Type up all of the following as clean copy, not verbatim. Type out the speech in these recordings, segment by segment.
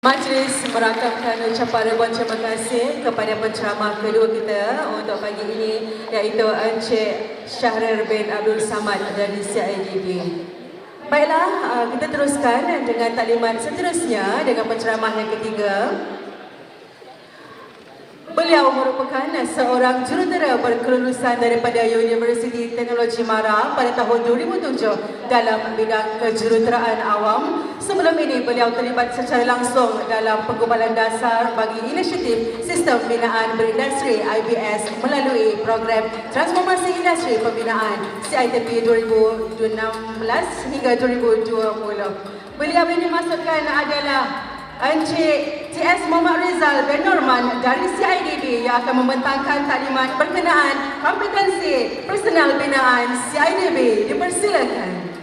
Majlis merakamkan ucapan ribuan terima kasih kepada penceramah kedua kita untuk pagi ini, iaitu Encik Syahrir bin Abdul Samad dari CIDB. Baiklah, kita teruskan dengan taklimat seterusnya dengan penceramah yang ketiga. Beliau merupakan seorang jurutera berkelulusan daripada Universiti Teknologi Mara pada tahun 2007 dalam bidang kejuruteraan awam. Sebelum ini beliau terlibat secara langsung dalam penggubalan dasar bagi inisiatif Sistem Binaan Berindustri IBS melalui program Transformasi Industri Pembinaan CITP 2016 hingga 2020. Beliau yang dimaksudkan adalah Encik TS Muhammad Rizal bin Norman dari CIDB yang akan membentangkan taklimat berkenaan kompetensi personal binaan CIDB. Dipersilakan.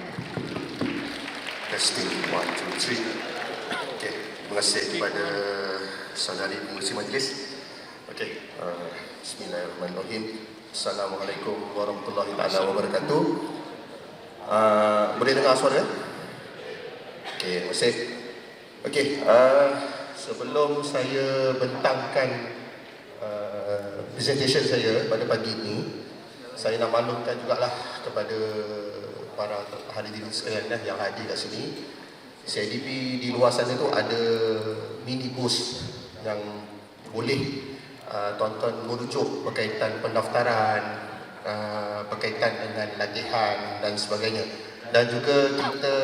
Testing 1, 2, 3. Okay, terima kasih kepada saudari pengurusi majlis. Okay, Bismillahirrahmanirrahim. Assalamualaikum warahmatullahi wabarakatuh. Boleh dengar suara? Okay, terima kasih. Okey, sebelum saya bentangkan presentation saya pada pagi ini, saya nak maklumkan jugalah kepada para hadirin sekalian yang hadir kat sini. CIDB di luar sana tu ada mini booth yang boleh tuan-tuan merujuk berkaitan pendaftaran, berkaitan dengan latihan dan sebagainya. Dan juga kita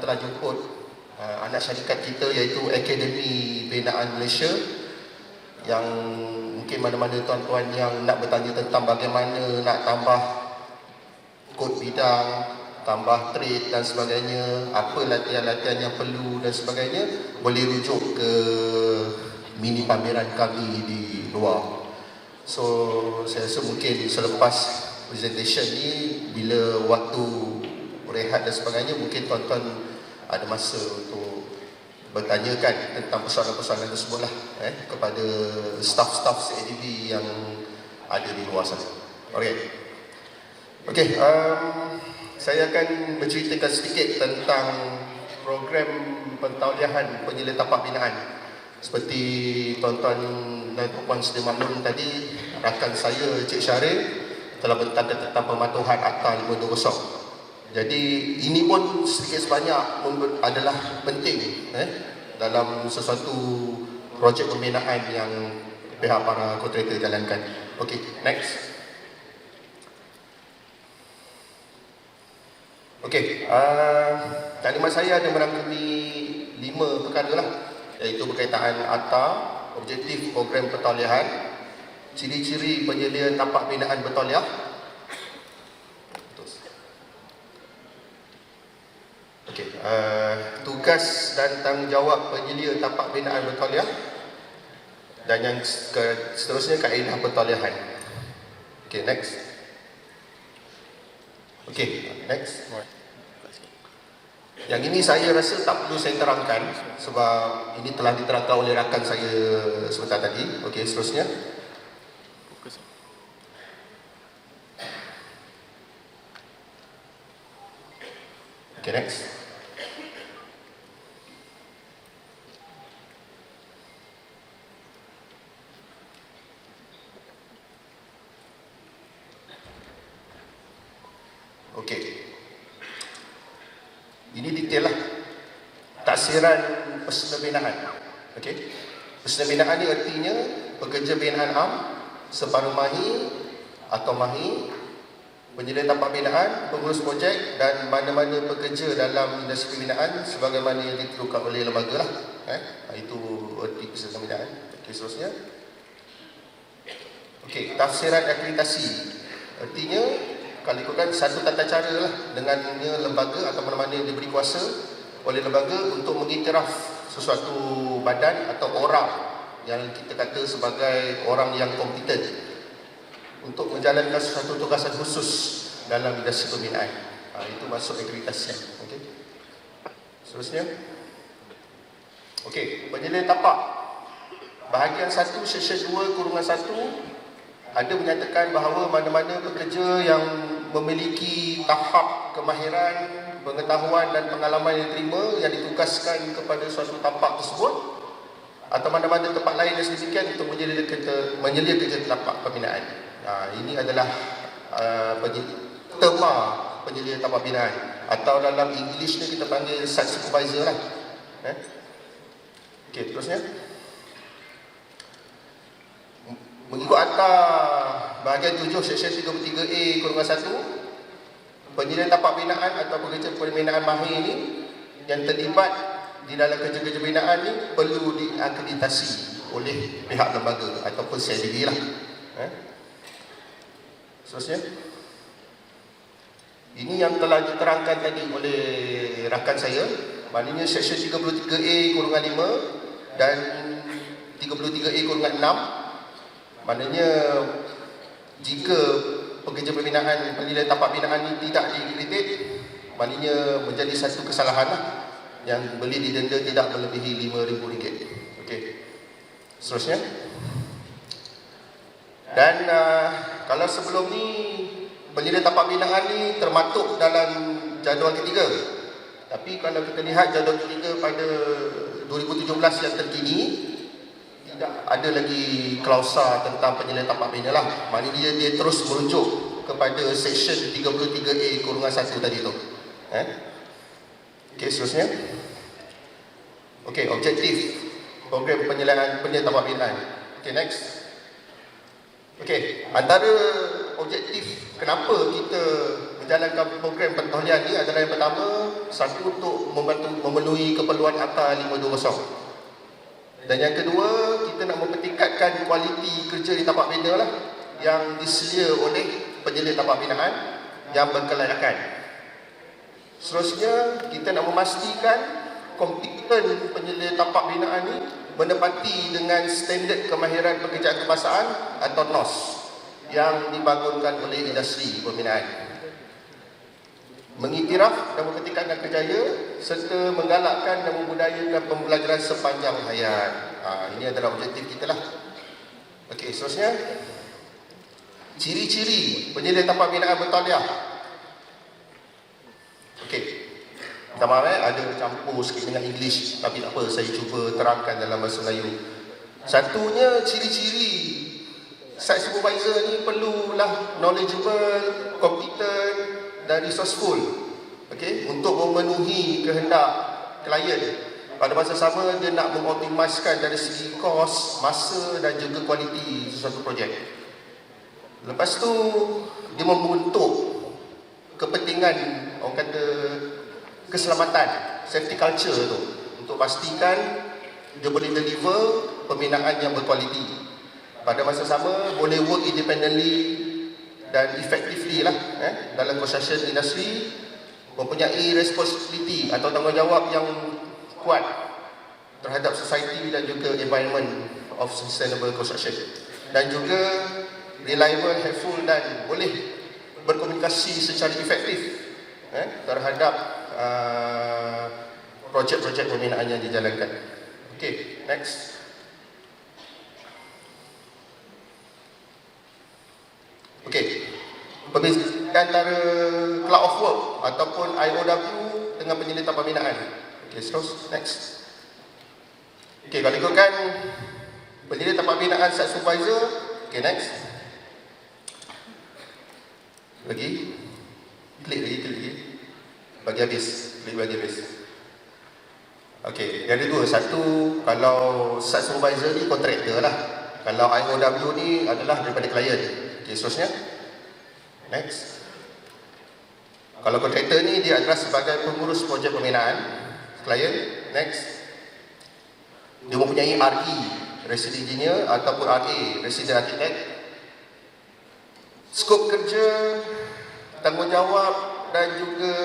telah jemput anak syarikat kita iaitu Akademi Binaan Malaysia, yang mungkin mana-mana tuan-tuan yang nak bertanya tentang bagaimana nak tambah kod bidang, tambah trade dan sebagainya, apa latihan-latihan yang perlu dan sebagainya, boleh rujuk ke mini pameran kami di luar. So saya rasa mungkin selepas presentation ni, bila waktu rehat dan sebagainya, mungkin tuan-tuan ada masa untuk bertanyakan tentang persoalan-persoalan tersebutlah kepada staf-staf CIDB yang ada di luar sana. Okey, saya akan berceritakan sedikit tentang program pentauliahan penyelidik tapak binaan. Seperti tuan-tuan dan puan sedia maklum tadi, rakan saya Encik Syahrir telah bentangkan tentang pematuhan Akta 520. Jadi ini pun sedikit sebanyak adalah penting dalam sesuatu projek pembinaan yang pihak para kontraktor jalankan. Okey, next. Okey, taklimat saya ada merangkumi 5 perkara lah, iaitu berkaitan Akta, objektif program pentauliahan, ciri-ciri penyelia tapak binaan bertauliah. Okey, tugas dan tanggungjawab penyelia tapak binaan bertauliah, dan yang seterusnya kaedah pentauliahan. Okey, next. Okey, next. Yang ini saya rasa tak perlu saya terangkan sebab ini telah diterangkan oleh rakan saya sebentar tadi. Okey, seterusnya. Okey, next. Okey, ini detail lah taksiran personal binaan. Okey, personal binaan ni artinya pekerja binaan am, separuh mahir atau mahir, penyelia tapak binaan, pengurus projek dan mana-mana pekerja dalam industri pembinaan sebagaimana yang ditentukan oleh lembaga lah. Itu erti personal binaan. Okey, seterusnya. Okey, tafsiran akreditasi artinya kalau ikutkan satu tata cara lah dengannya lembaga atau mana-mana yang diberi kuasa oleh lembaga untuk mengiktiraf sesuatu badan atau orang yang kita kata sebagai orang yang kompeten untuk menjalankan sesuatu tugasan khusus dalam industri pembinaan. Itu masuk akreditasi. Okey, seterusnya. Okey, penyelia tapak bahagian 1 section 2/1 ada menyatakan bahawa mana-mana pekerja yang memiliki tahap kemahiran pengetahuan dan pengalaman yang diterima yang ditugaskan kepada suatu tapak tersebut atau mana-mana tempat lain yang sedemikian untuk menyelia kerja tapak pembinaan. Ini adalah tema penyelia tapak binaan, atau dalam English ni kita panggil site supervisor lah. Okey, terusnya. Mengikut akta bahagian 7 Seksyen 33A-1, penyelia tapak binaan atau pekerja pembinaan mahir ini yang terlibat di dalam kerja-kerja binaan ni perlu diakreditasi oleh pihak lembaga ataupun CIDB lah. Seterusnya. Ini yang telah diterangkan tadi oleh rakan saya, maknanya Seksyen 33A-5 dan 33A-6, maknanya jika pekerja pembinaan penilaian tapak binaan ini tidak diakredit, maknanya menjadi satu kesalahan lah, yang boleh didenda tidak melebihi RM5,000. Okey. Seterusnya. Dan kalau sebelum ni penilaian tapak binaan ni termaktub dalam jadual ketiga. Tapi kalau kita lihat jadual ketiga pada 2017 yang terkini, tidak ada lagi klausa tentang penilaian tapak binaan lah. Maknanya dia terus merujuk kepada Seksyen 33A-1 tadi tu. Okey, seterusnya. Okey, objektif program penilaian tapak binaan. Okey, next. Okey, antara objektif kenapa kita menjalankan program pentahlian ni adalah yang pertama, satu, untuk membantu memenuhi keperluan Akta 520. Dan yang kedua, kita nak mempertingkatkan kualiti kerja di tapak bina lah yang diselia oleh penyelia tapak binaan yang berkelayakan. Seterusnya, kita nak memastikan kompeten penyelia tapak binaan ni menepati dengan standard kemahiran pekerjaan kebahasaan atau NOS yang dibangunkan oleh industri pembinaan. Mengiktiraf dan mempertingkatkan kerjaya serta menggalakkan dan membudayakan pembelajaran sepanjang hayat. Ini adalah objektif kita lah. Okey, seterusnya. Ciri-ciri penyelia tapak binaan bertauliah. Okey. Minta maaf ada campur sikit dengan English, tapi tak apa, saya cuba terangkan dalam bahasa Melayu. Satunya, ciri-ciri site supervisor ni perlulah knowledgeable, competent dan resourceful, okay, untuk memenuhi kehendak klien. Pada masa sama, dia nak mengoptimiskan dari segi kos, masa dan juga kualiti sesuatu projek. Lepas tu, dia membentuk kepentingan, orang kata, keselamatan, safety culture tu, untuk pastikan dia boleh deliver pembinaan yang berkualiti. Pada masa sama, boleh work independently dan effectively lah dalam construction industry, mempunyai responsibility atau tanggungjawab yang kuat terhadap society dan juga environment of sustainable construction, dan juga reliable, helpful dan boleh berkomunikasi secara efektif terhadap projek-projek pembinaan yang dijalankan. Okey, next. Okey, perbezaan antara cloud of work ataupun IOW dengan penyelia tapak binaan. Okey, terus next. Okey, kalau ikutkan penyelia tapak binaan site supervisor. Okey, next. Lagi. Klik lagi. Bagi habis. Okey, ada dua. Satu, kalau site supervisor ni kontraktor lah. Kalau IOW ni adalah daripada klien. Okey, seterusnya. Next. Kalau kontraktor ni dia adalah sebagai pengurus projek pembinaan klien. Next. Dia mempunyai RE, resident engineer, ataupun RA, resident architect. Skop kerja, tanggungjawab dan juga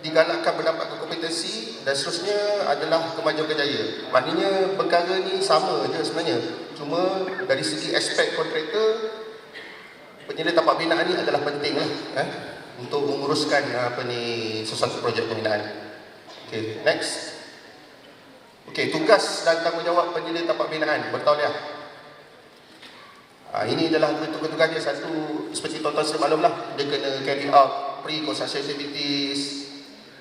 digalakkan mendapatkan kompetensi dan seterusnya adalah kemajuan kerjaya. Maknanya perkara ni sama je sebenarnya. Cuma dari segi aspek kontraktor, penyelia tapak binaan ni adalah penting lah untuk menguruskan sesuatu projek pembinaan. Okay, next. Okay, tugas dan tanggungjawab penyelia tapak binaan bertauliah. Ini adalah tugas dia. Satu, seperti tuan-tuan semalam lah, dia kena carry out pre-construction activities,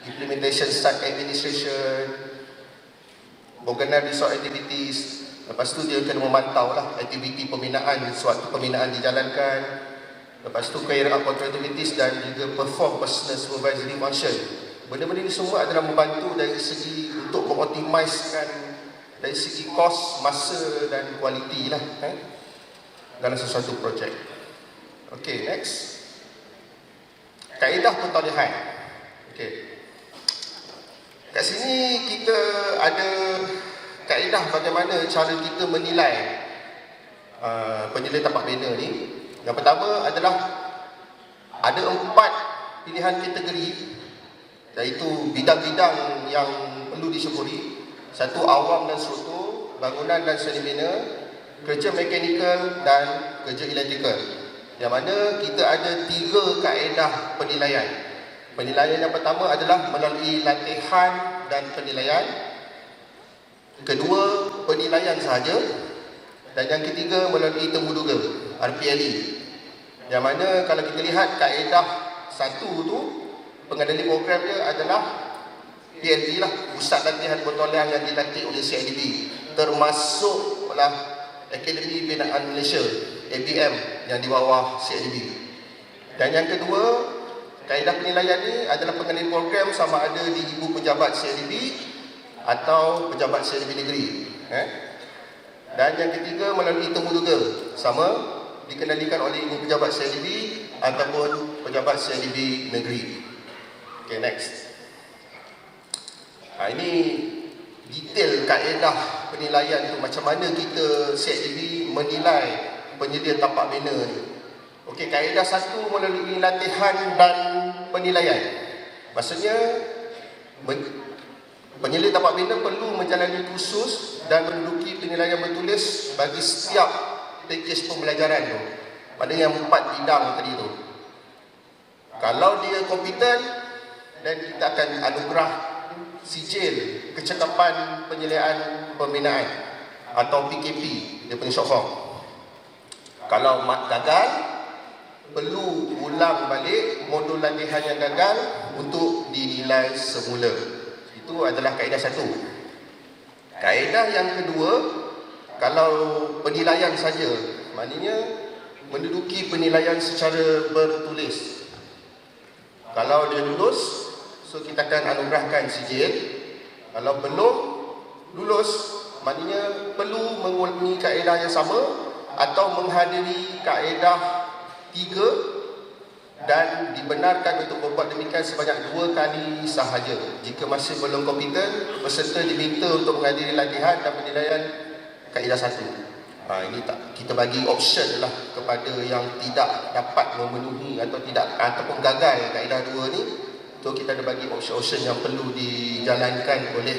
implementation site administration, organize resort activities. Lepas tu dia kena memantau lah aktiviti pembinaan, suatu pembinaan dijalankan. Lepas tu carry out control activities dan juga perform personal supervisory function. Benda-benda ini semua adalah membantu dari segi untuk mengoptimiskan dari segi kos, masa dan kualiti lah dalam sesuatu projek. Okey, next. Kaedah pentadbiran. Okey. Kat sini kita ada kaedah bagaimana cara kita menilai penilai tapak bina ni. Yang pertama adalah ada 4 pilihan kategori, iaitu bidang-bidang yang perlu disyukuri. Satu, awam dan struktur, bangunan dan seni bina, kerja mekanikal dan kerja elektrikal. Yang mana kita ada 3 kaedah penilaian. Penilaian yang pertama adalah melalui latihan dan penilaian. Kedua, penilaian sahaja. Dan yang ketiga, melalui temuduga, RPLE. Yang mana kalau kita lihat kaedah 1 tu, pengendali program dia adalah PLB lah, Pusat Latihan Bertolak yang dilatih oleh CIDB, termasuklah Akademi Binaan Malaysia, ABM, yang di bawah CIDB. Dan yang kedua, kaedah penilaian ni adalah pengendali program sama ada di ibu pejabat CIDB atau pejabat CIDB negeri. Dan yang ketiga, melalui temuduga, sama dikendalikan oleh ibu pejabat CIDB ataupun pejabat CIDB negeri. Okay, next. Ini detail kaedah penilaian tu, macam mana kita CIDB menilai penyedia tapak bina ni. Okey, kaedah 1 melalui latihan dan penilaian. Maksudnya penyedia tapak bina perlu menjalani kursus dan menduduki penilaian bertulis bagi setiap pakej pembelajaran tu. Pada yang 4 bidang tadi tu. Kalau dia kompeten, dan kita akan anugerah sijil kecekapan penyeliaan pembinaan atau PKP, dia punya short form. Kalau gagal, perlu ulang balik modul latihan yang gagal untuk dinilai semula. Itu adalah kaedah 1. Kaedah yang kedua, kalau penilaian saja, maknanya menduduki penilaian secara bertulis. Kalau dia lulus, so kita akan anugerahkan sijil. Kalau belum lulus, maknanya perlu mengulangi kaedah yang sama atau menghadiri kaedah 3 dan dibenarkan untuk berbuat demikian sebanyak 2 kali sahaja. Jika masih belum kompeten, peserta diminta untuk menghadiri latihan dan penilaian kaedah 1. Ini tak, kita bagi option lah kepada yang tidak dapat memenuhi atau tidak ataupun gagal kaedah 2 ni. So kita ada bagi option-option yang perlu dijalankan oleh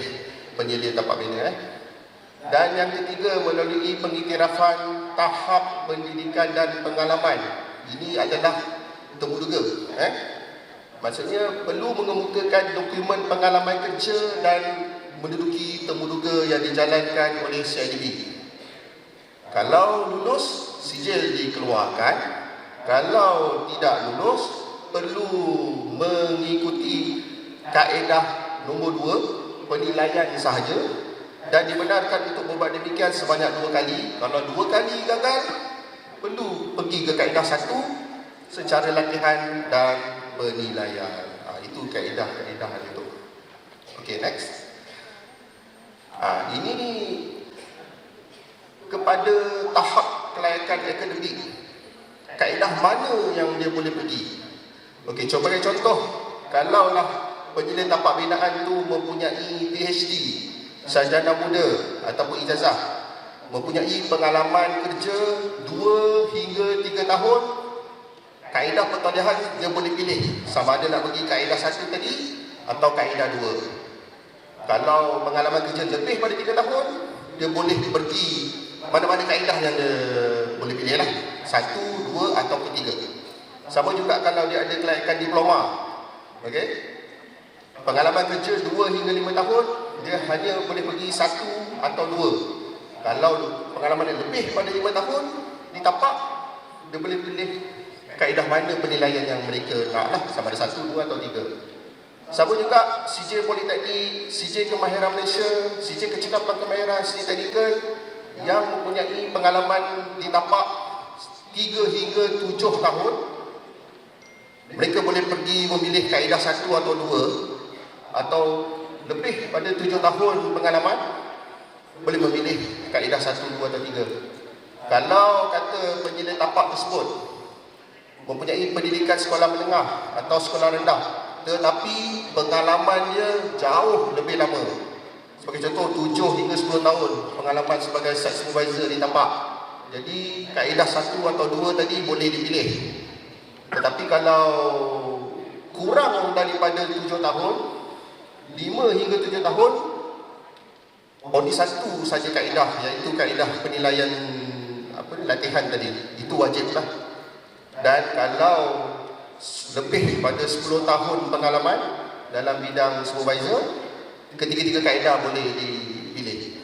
penyedia tapak bina. Dan yang ketiga, melalui pengiktirafan tahap pendidikan dan pengalaman. Ini adalah temuduga. Maksudnya perlu mengemukakan dokumen pengalaman kerja dan menduduki temuduga yang dijalankan oleh CIDB. Kalau lulus, sijil dikeluarkan. Kalau tidak lulus, perlu mengikuti kaedah nombor 2, penilaian sahaja, dan dibenarkan untuk membuat demikian sebanyak 2 kali. Kalau 2 kali gagal, perlu pergi ke kaedah 1 secara latihan dan penilaian. Itu kaedah-kaedah itu. Okey, next. Ini kepada tahap kelayakan akademik, kaedah mana yang dia boleh pergi. Okey, sebagai contoh, kalaulah penyelia tapak binaan tu mempunyai PhD, sarjana muda ataupun ijazah, mempunyai pengalaman kerja 2 hingga 3 tahun, kaedah pentadbiran dia boleh pilih sama ada nak pergi kaedah 1 tadi atau kaedah 2. Kalau pengalaman kerja lebih pada 3 tahun, dia boleh pergi mana-mana kaedah yang dia boleh pilih lah, 1, 2 atau 3. Sama juga kalau dia ada kelayakan diploma. Okey, pengalaman kerja 2 hingga 5 tahun, dia hanya boleh pergi 1 atau 2. Kalau pengalaman dia lebih pada 5 tahun di tapak, dia boleh pilih kaedah mana penilaian yang mereka nak lah, sama ada 1, 2 atau 3. Sama juga CJ Politeknik, CJ Kemahiran Malaysia, CJ Kecikapan Kemahiran, CJ Teknikal yang mempunyai pengalaman di tapak 3 hingga 7 tahun, mereka boleh pergi memilih kaedah 1 atau 2, atau lebih pada 7 tahun pengalaman boleh memilih kaedah 1, 2 atau 3. Kalau kata penyelidik tapak tersebut mempunyai pendidikan sekolah menengah atau sekolah rendah, tetapi pengalamannya jauh lebih lama, sebagai contoh 7 hingga 10 tahun pengalaman sebagai site supervisor di tapak, jadi kaedah 1 atau 2 tadi boleh dipilih. Tetapi kalau kurang daripada 7 tahun, 5 hingga 7 tahun, only 1 saja kaedah, iaitu kaedah penilaian latihan tadi, itu wajiblah. Dan kalau lebih pada 10 tahun pengalaman dalam bidang supervisor, ketiga-tiga kaedah boleh dipilih.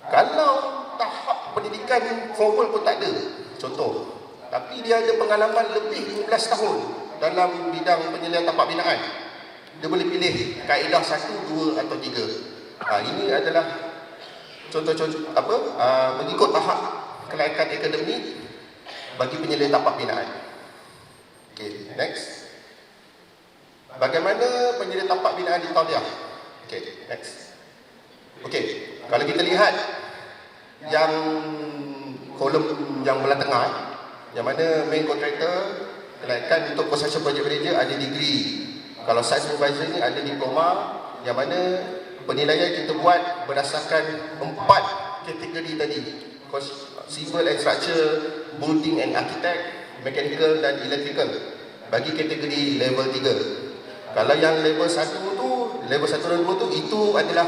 Kalau tahap pendidikan formal pun tak ada, contoh, tapi dia ada pengalaman lebih 15 tahun dalam bidang penyelidikan tapak binaan, dia boleh pilih kaedah 1, 2 atau 3. Ini adalah contoh-contoh mengikut tahap kelayakan akademik bagi penyelidik tapak binaan. Okey, next. Bagaimana penyelidik tapak binaan di Tauliah? Okey, next. Okey, kalau kita lihat yang kolom yang belah tengah, yang mana main contractor kelayakan untuk construction project manager ada degree. Kalau site supervisor ni ada diploma, yang mana penilaian kita buat berdasarkan 4 kategori tadi: civil and structure, building and architect, mechanical dan electrical, bagi kategori level 3. Kalau yang level 1 tu, level 1 dan 2 tu, itu adalah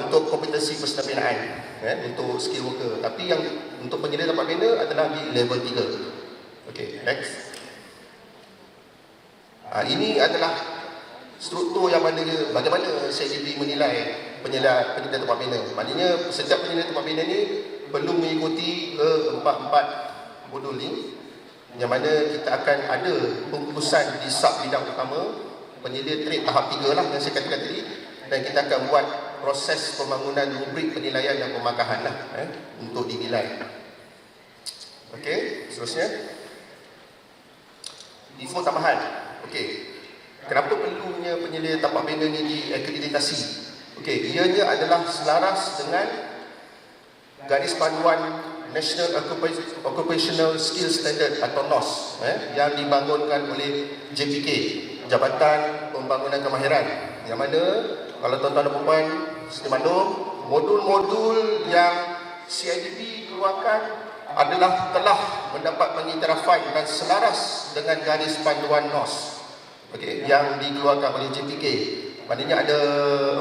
untuk kompetensi peserta binaan, untuk skill worker. Tapi yang untuk penyelidik tapak bina adalah di level 3. Okey, next. Ini adalah struktur yang mana bagaimana CIDP menilai penyelidik tapak bina. Maknanya setiap penyelidik tapak bina ni perlu mengikuti ke-4 modul ni, yang mana kita akan ada pengurusan di sub bidang utama, penyelidik trade tahap 3 lah yang saya katakan tadi, dan kita akan buat proses pembangunan rubrik penilaian dan pemangkahan lah untuk dinilai. Okey, seterusnya info tambahan. Okey, kenapa perlunya penyelidik tapak bina ni diakreditasi? Okey, ianya adalah selaras dengan garis panduan National Occupational Skills Standard atau NOS yang dibangunkan oleh JPK, Jabatan Pembangunan Kemahiran, yang mana kalau tuan-tuan dan puan sedia maklum, modul-modul yang CIDP keluarkan adalah telah mendapat pengiktirafan dan selaras dengan garis panduan NOS yang dikeluarkan oleh JPK. Maknanya ada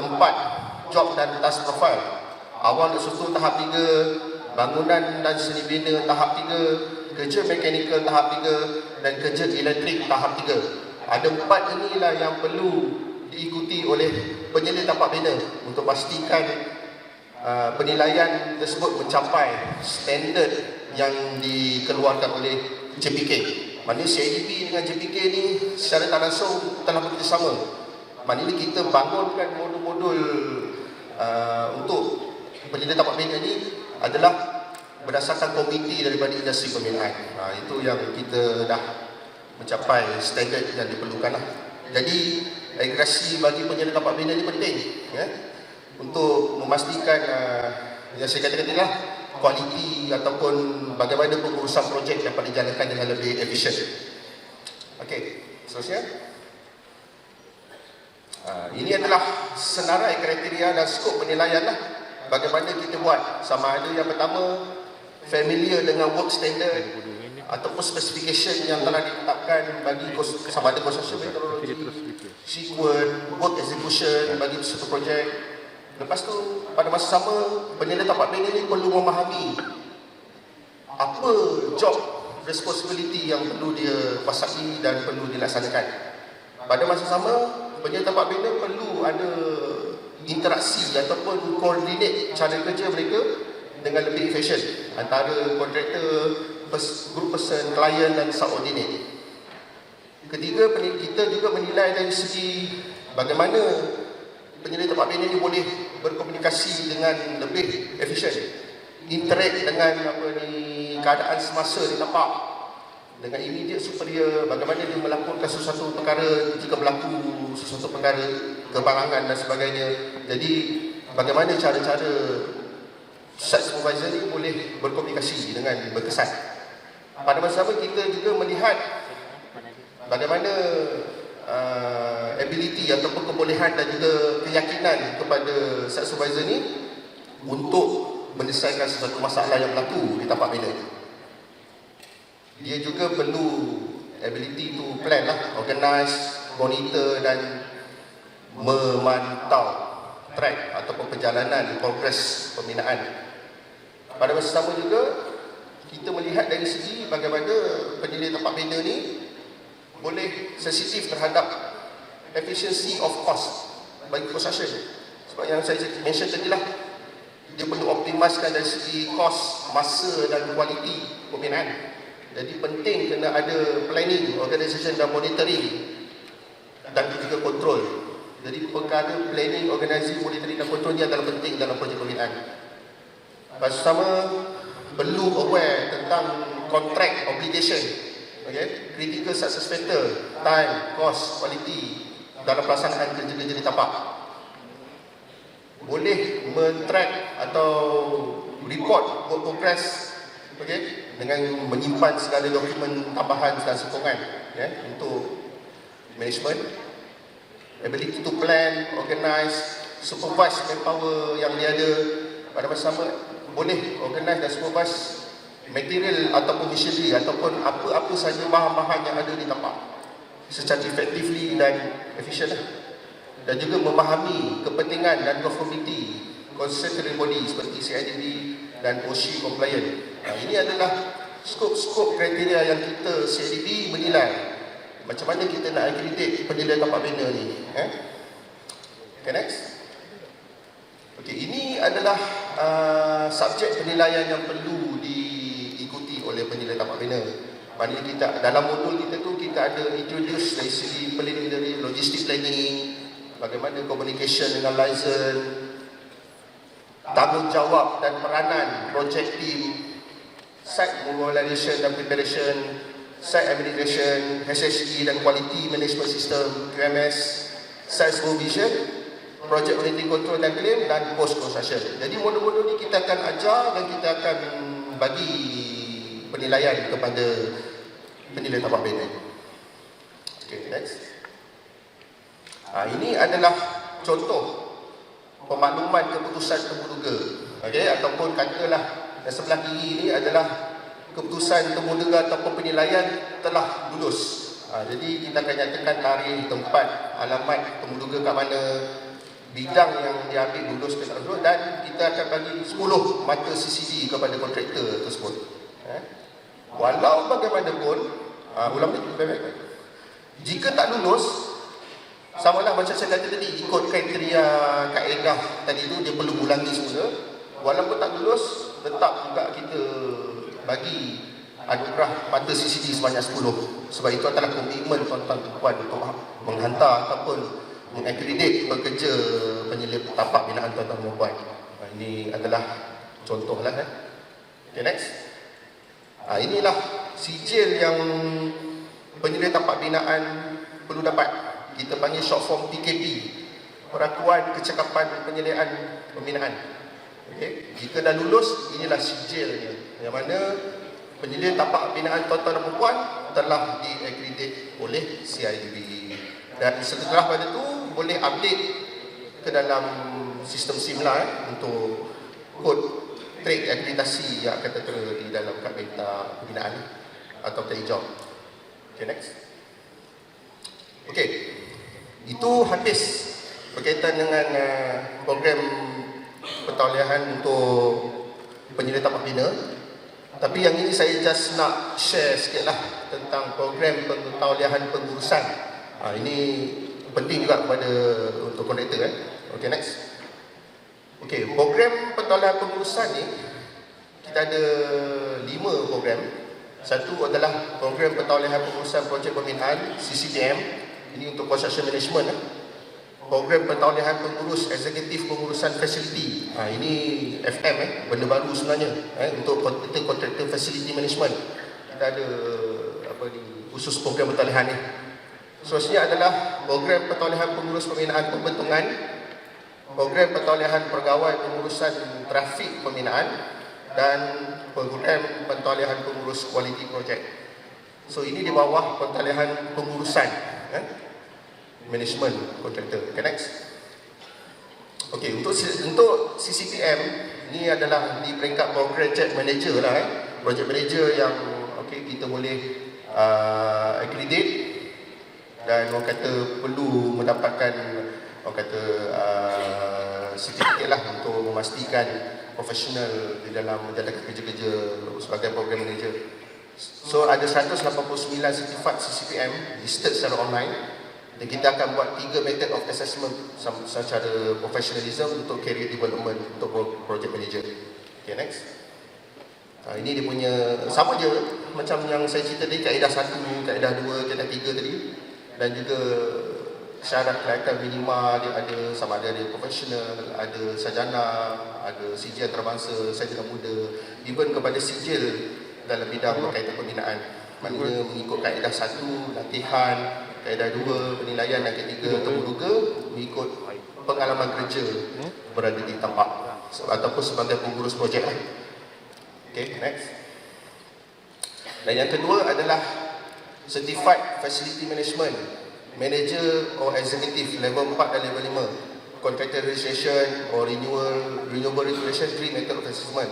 4 job dan task profile. Awal struktur tahap 3, bangunan dan seni bina tahap 3, kerja mekanikal tahap 3, dan kerja elektrik tahap 3. Ada 4 inilah yang perlu diikuti oleh penyelidik tapak bina untuk pastikan penilaian tersebut mencapai standard yang dikeluarkan oleh JPK. Maknanya CIDP dengan JPK ni secara tak langsung telah bekerjasama. Maknanya kita bangunkan modul-modul untuk penyelidik tapak bina ni adalah berdasarkan komiti daripada industri pembinaan. Itu yang kita dah mencapai standard yang diperlukan lah. Jadi regresi bagi penyelidik tapak bina ni penting untuk memastikan yang saya katakan tadi lah, kualiti ataupun bagaimana pengurusan projek dapat dijalankan dengan lebih efisien. Okey, seterusnya. Ini adalah senarai kriteria dan skop penilaian lah. Bagaimana kita buat, sama ada yang pertama familiar dengan work standard ataupun specification yang telah ditetapkan bagi sama ada construction methodology, sequence, work execution bagi satu projek. Lepas tu pada masa sama, penyelidik tapak bina ni perlu memahami apa job responsibility yang perlu dia pasaki dan perlu dilaksanakan. Pada masa sama, penyelidik tapak bina perlu ada interaksi ataupun koordinate cara kerja mereka dengan lebih efisien antara kontraktor, group person, klien dan subordinate. Ketiga, kita juga menilai dari segi bagaimana penyelidik tempat bina ini boleh berkomunikasi dengan lebih efisien, interact dengan keadaan semasa di tempat dengan immediate superior, bagaimana dia melakukan sesuatu perkara jika berlaku sesuatu perkara kebarangan dan sebagainya. Jadi bagaimana cara-cara site supervisor ni boleh berkomunikasi dengan berkesan. Pada masa sama kita juga melihat bagaimana ability ataupun kebolehan dan juga keyakinan kepada site supervisor ni untuk menyelesaikan sesuatu masalah yang berlaku di tempat bina. Dia juga perlu ability to plan lah, organize, monitor dan memantau track ataupun perjalanan progres pembinaan. Pada masa sama juga kita melihat dari segi bagaimana penyelidik tempat bina ni boleh sensitif terhadap efficiency of cost bagi construction. Sebab yang saya mention tadi lah, dia perlu optimiskan dari segi cost, masa dan kualiti pembinaan. Jadi penting kena ada planning, organisation dan monitoring dan juga kontrol. Jadi perkara planning, organisasi, monitoring dan kontrol ni adalah penting dalam projek pembinaan. Pertama, perlu aware tentang contract obligation, okay? Critical success factor, time, cost, quality dalam pelaksanaan kerja-kerja di tapak. Boleh men-track atau report work progress, okay? Dengan menyimpan segala dokumen tambahan dan sokongan, okay? Untuk management. Ability to plan, organize, supervise manpower yang dia ada. Pada masa sama boleh organize dan supervise material ataupun machinery ataupun apa-apa saja bahan-bahan yang ada di tempat secara effectively dan efisien lah. Dan juga memahami kepentingan dan conformity constituent body seperti CIDB dan OSHI compliant. Ini adalah skop-skop kriteria yang kita CIDB menilai macam mana kita nak accredit penilaian tempat bina ni. Okay, next. Okay, ini adalah subjek penilaian yang perlu diikuti oleh penilai tempat bina. Maknanya kita dalam modul kita tu kita ada introduce dari segi preliminary logistic planning, bagaimana communication dengan liaison, tanggungjawab dan peranan project team, site mobilization dan preparation, site administration, HSE dan quality management system, QMS, site supervision, project monitoring control dan claim dan post construction. Jadi modul-modul ni kita akan ajar dan kita akan bagi penilaian kepada penilai tempat bina. Okay, next. Ini adalah contoh pemakluman keputusan temuduga, okay, ataupun katakanlah yang sebelah kiri ini adalah keputusan temuduga ataupun penilaian telah lulus. Jadi kita akan nyatakan tarikh, tempat, alamat temuduga kat mana, bidang yang diambil lulus ke tak lulus, dan kita akan bagi 10 mata CCD kepada kontraktor tersebut. Walau bagaimanapun, ulang ni, jika tak lulus, samalah macam saya kata tadi, ikut kriteria kaedah tadi tu, dia perlu ulangi semula. Walaupun tak lulus, tetap juga kita bagi anugerah mata CCD sebanyak 10. Sebab itu adalah komitmen tuan-tuan dan puan untuk menghantar ataupun mengakredit pekerja penyelidik tapak binaan tuan-tuan dan puan. Ini adalah contoh lah. Okay, next. Inilah sijil yang penyelidik tapak binaan perlu dapat. Kita panggil short form PKP, Peraturan Kecakapan Penyelidikan Pembinaan. Okay. Jika dah lulus, inilah sijilnya, yang mana penyelidik tapak binaan tuan-tuan dan puan telah diakredit oleh CIDB. Dan setelah pada tu boleh update ke dalam sistem SIMLA untuk kod trade akreditasi yang akan tertera di dalam kad berita pembinaan atau hijau. Okay, next. Okay, itu habis berkaitan dengan program pentauliahan untuk penyelidik tapak bina. Tapi yang ini saya just nak share sikit lah tentang program pentauliahan pengurusan. Ini penting juga kepada untuk kontraktor. Okay, next. Okay, program pentauliahan pengurusan ni kita ada 5 program. Satu adalah program pentolehan pengurusan projek pembinaan CCPM. Ini untuk construction management. Program pentolehan pengurus eksekutif pengurusan fasiliti. Ini FM, benda baru sebenarnya, untuk kontraktor facility management. Kita ada khusus program pentolehan ni. Seterusnya adalah program pentolehan pengurus pembinaan pembentungan, program pentolehan pegawai pengurusan trafik pembinaan, dan program pentolehan pengurus quality project. So ini di bawah pentolehan pengurusan management kontraktor. Okay, next. Okay, untuk CCPM ni adalah di peringkat project manager lah. Project manager yang kita boleh accredit dan orang kata perlu mendapatkan sertifikat lah untuk memastikan profesional di dalam menjalankan kerja-kerja sebagai program manager. So ada 189 sertifikat CCPM listed secara online. Dan kita akan buat 3 method of assessment secara professionalism untuk career development untuk project manager. Okay, next. Ini dia punya, sama je macam yang saya cerita tadi, kaedah 1, kaedah 2, kaedah 3 tadi. Dan juga syarat kelayakan minima dia ada, sama ada profesional, ada sarjana, ada sijil antarabangsa, sarjana muda, even kepada sijil dalam bidang berkaitan pembinaan. Maknanya mengikut kaedah 1, latihan, kaedah 2, penilaian, dan ketiga, terduga mengikut pengalaman kerja berada di tempat ataupun sebagai pengurus projek. Okay, next. Dan yang kedua adalah Certified Facility Management Manager or Executive level 4 dan level 5, Contractor Registration or Renewable Regulation 3 Method of Assessment.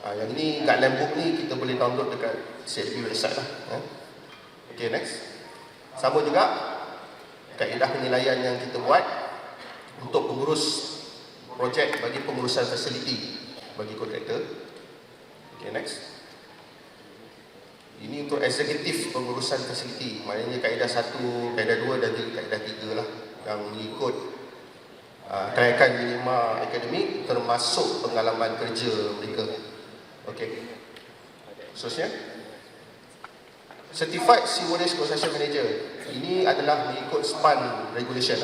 Yang ini guideline book ni kita boleh download dekat CLB website lah. Okay, next. Sama juga kaedah penilaian yang kita buat untuk pengurus projek bagi pengurusan fasiliti bagi kontraktor. Okay, next. Ini untuk eksekutif pengurusan fasiliti. Maknanya kaedah 1, kaedah 2 dan juga kaedah 3 lah, yang mengikut kelayakan minima akademik termasuk pengalaman kerja mereka. Okey. Seterusnya, Certified Sewerage Construction Manager. Ini adalah mengikut SPAN regulation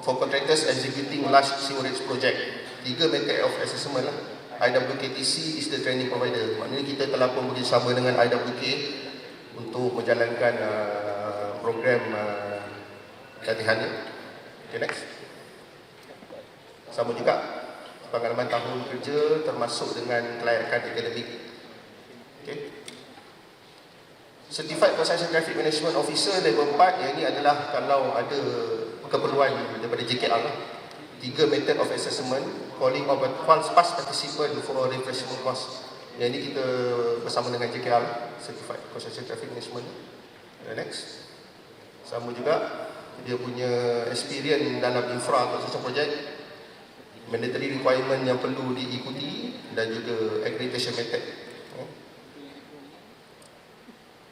for contractors executing large sewerage project. 3 method of assessment lah. IWKTC is the training provider. Maknanya kita telah pun bekerjasama dengan IWK untuk menjalankan program latihan ni. Okay, next. Sama juga pengalaman tahun kerja termasuk dengan kelayakan akademik. Okay. Certified Construction Traffic Management Officer level 4, yang ini adalah kalau ada keperluan daripada JKR lah. 3 method of assessment, calling of past participant for refreshment course. Yang ini kita bersama dengan JKR, Certified Construction Traffic Management. Next. Sama juga dia punya experience dalam infra construction project, mandatory requirement yang perlu diikuti, dan juga accreditation method.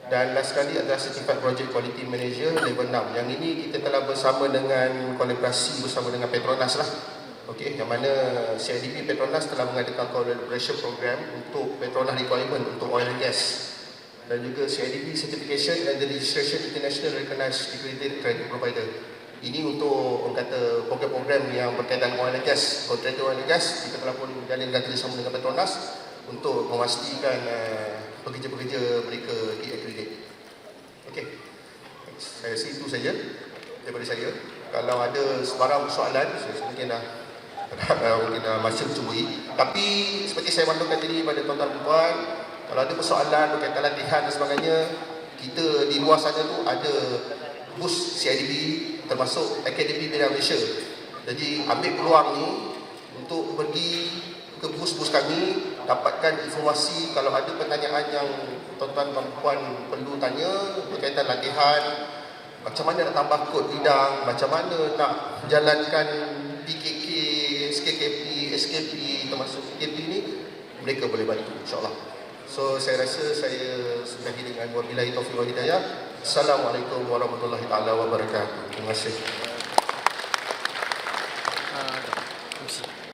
Dan last sekali adalah Certified Project Quality Manager level 6. Yang ini kita telah bersama dengan kolaborasi bersama dengan Petronas lah. Okey, yang mana CIDP Petronas telah mengadakan collaboration program untuk Petronas requirement untuk oil and gas. Dan juga CIDP Certification and the Registration International Recognized Accredited Training Provider. Ini untuk orang kata program-program yang berkaitan dengan oil and gas, kontraktor oil and gas. Kita telah pun menjalinkan kerjasama dengan Petronas untuk memastikan pekerja-pekerja mereka di-accredit. Okey, saya rasa itu saja daripada saya. Kalau ada sebarang soalan, saya mungkin dah masih mencubui. Tapi seperti saya maklumkan tadi pada tuan-tuan dan puan, kalau ada persoalan berkaitan latihan dan sebagainya, kita di luar sana tu ada booth CIDB termasuk Akademi Bina Malaysia. Jadi ambil peluang ni untuk pergi ke bus-bus kami, dapatkan informasi. Kalau ada pertanyaan yang tuan-tuan dan puan perlu tanya berkaitan latihan, macam mana nak tambah kod bidang, macam mana nak jalankan PKK, SKKP, SKP termasuk PKP ni, mereka boleh bantu insyaAllah. So saya rasa saya sudahi dengan wabillahi taufiq wal hidayah. Assalamualaikum warahmatullahi taala wabarakatuh. Terima kasih.